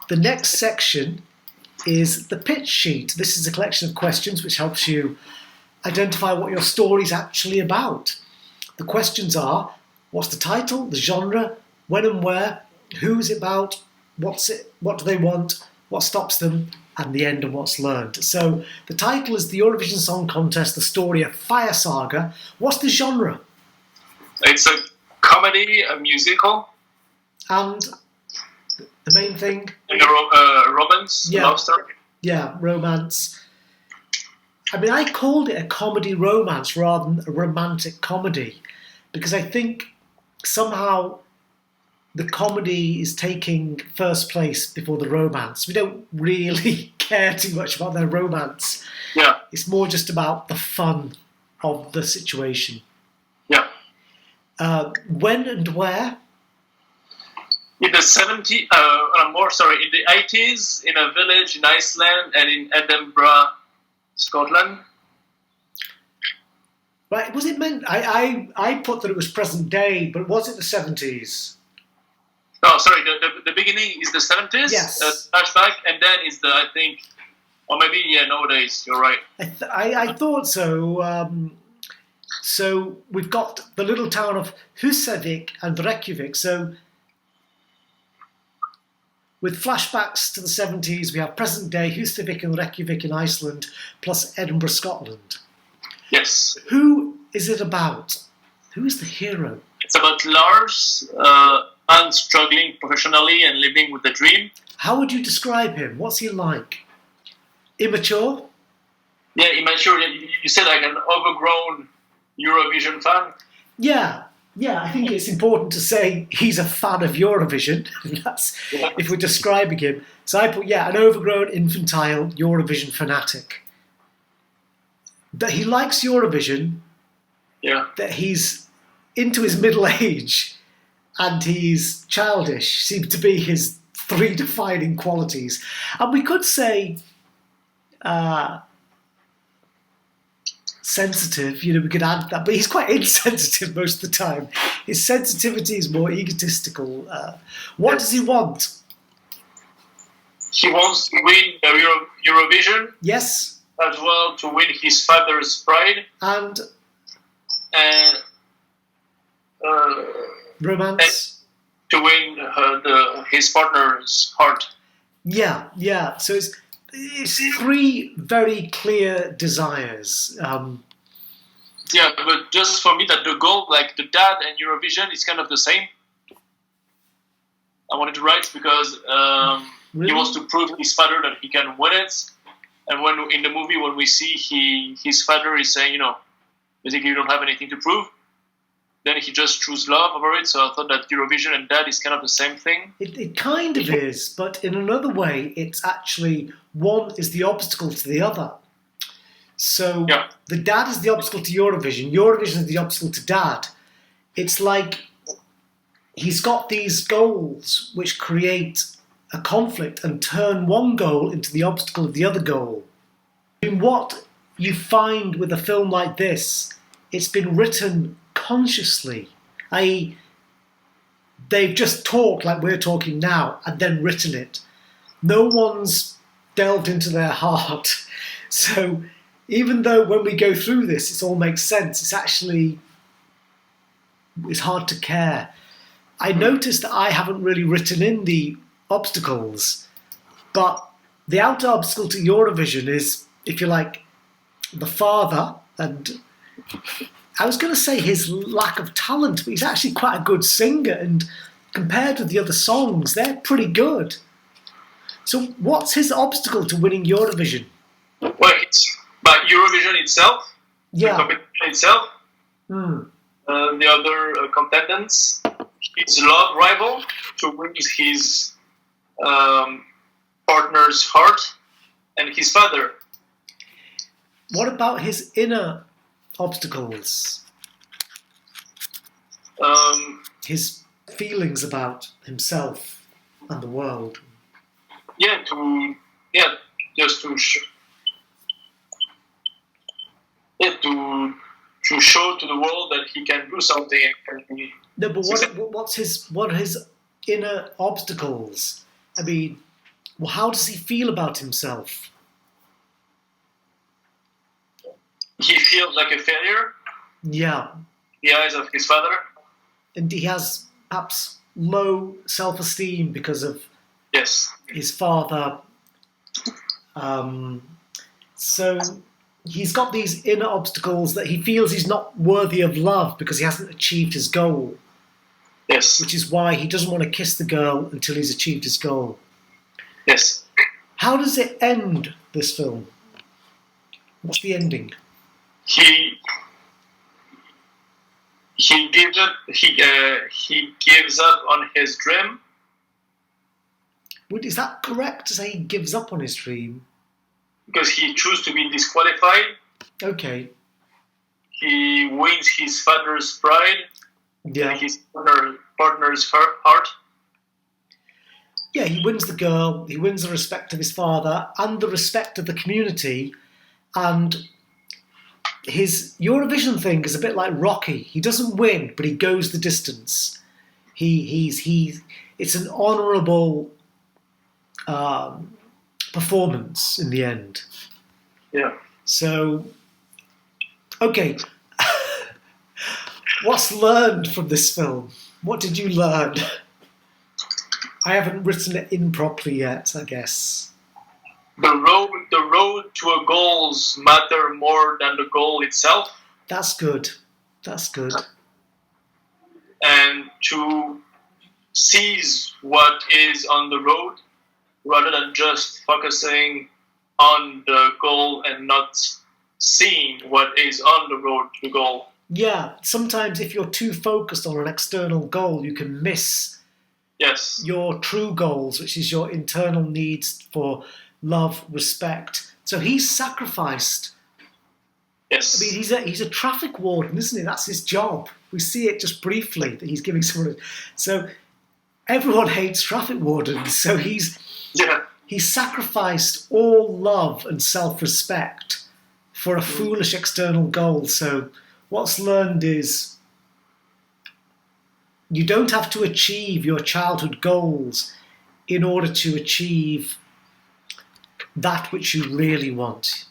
The next section is the pitch sheet. This is a collection of questions which helps you identify what your story's actually about. The questions are, what's the title, the genre, when and where, who's it about, what do they want, what stops them, and the end and what's learned. So the title is the Eurovision Song Contest, the story of Fire Saga. What's the genre? It's a comedy, a musical. And the main thing? And a romance, love story. Yeah, romance. I mean, I called it a comedy romance rather than a romantic comedy because I think somehow the comedy is taking first place before the romance. We don't really care too much about their romance. Yeah. It's more just about the fun of the situation. Yeah. When and where? In the 70s, in the 80s, in a village in Iceland and in Edinburgh, Scotland. Right, was it meant? I put that it was present day, but was it the 70s? No, sorry. The beginning is the 70s. Yes. Flashback, and then is the or maybe nowadays. You're right. I thought so. So we've got the little town of Húsavík and Reykjavik. So with flashbacks to the 70s, we have present day Húsavík and Reykjavik in Iceland, plus Edinburgh, Scotland. Yes. Who is it about? Who is the hero? It's about Lars. And struggling professionally and living with the dream. How would you describe him? What's he like? Immature? Yeah, immature. You said like an overgrown Eurovision fan? Yeah, I think it's important to say he's a fan of Eurovision. That's if we're describing him. So I put, an overgrown, infantile Eurovision fanatic. That he likes Eurovision. Yeah. That he's into his middle age. And he's childish, seem to be his three defining qualities. And we could say sensitive, we could add that, but he's quite insensitive most of the time. His sensitivity is more egotistical. What does he want? He wants to win the Eurovision. Yes. As well, to win his father's pride. And romance. And to win his partner's heart. Yeah. So it's three very clear desires. Yeah, but just for me, that the goal, like the dad and Eurovision, is kind of the same. I wanted to write because Really? He wants to prove his father that he can win it. And when in the movie, when we see his father is saying, basically you don't have anything to prove. Then he just chooses love over it. So I thought that Eurovision and dad is kind of the same thing. It kind of is, but in another way, it's actually one is the obstacle to the other. So the dad is the obstacle to Eurovision. Eurovision is the obstacle to dad. It's like he's got these goals which create a conflict and turn one goal into the obstacle of the other goal. I mean, what you find with a film like this, it's been written consciously, i.e. they've just talked like we're talking now and then written it. No one's delved into their heart. So even though when we go through this it all makes sense, it's hard to care. I noticed that I haven't really written in the obstacles, but the outer obstacle to Eurovision is, if you like, the father, and I was going to say his lack of talent, but he's actually quite a good singer, and compared with the other songs, they're pretty good. So what's his obstacle to winning Eurovision? Well, it's about Eurovision itself, the competition itself, the other contendants, his love rival to win his partner's heart, and his father. What about his inner obstacles? His feelings about himself and the world. To show to the world that he can do something. No, but what are his inner obstacles? I mean, Well, how does he feel about himself? He feels like a failure. Yeah. In the eyes of his father. And he has perhaps low self-esteem because of his father. So he's got these inner obstacles that he feels he's not worthy of love because he hasn't achieved his goal. Yes. Which is why he doesn't want to kiss the girl until he's achieved his goal. Yes. How does it end, this film? What's the ending? He gives up. He gives up on his dream. Is that correct to say he gives up on his dream? Because he chose to be disqualified. Okay. He wins his father's pride. Yeah. And his partner's heart. Yeah, he wins the girl. He wins the respect of his father and the respect of the community. And his Eurovision thing is a bit like Rocky. He doesn't win, but he goes the distance. It's an honourable performance in the end. Yeah. So, okay. What's learned from this film? What did you learn? I haven't written it in properly yet, I guess. The road to a goals matter more than the goal itself. That's good. That's good. And to seize what is on the road rather than just focusing on the goal and not seeing what is on the road to the goal. Yeah, sometimes if you're too focused on an external goal, you can miss your true goals, which is your internal needs for love, respect. So he's sacrificed. Yes. I mean, he's a traffic warden, isn't he? That's his job. We see it just briefly that he's giving someone. So everyone hates traffic wardens. So he's sacrificed all love and self-respect for a foolish external goal. So what's learned is you don't have to achieve your childhood goals in order to achieve that which you really want.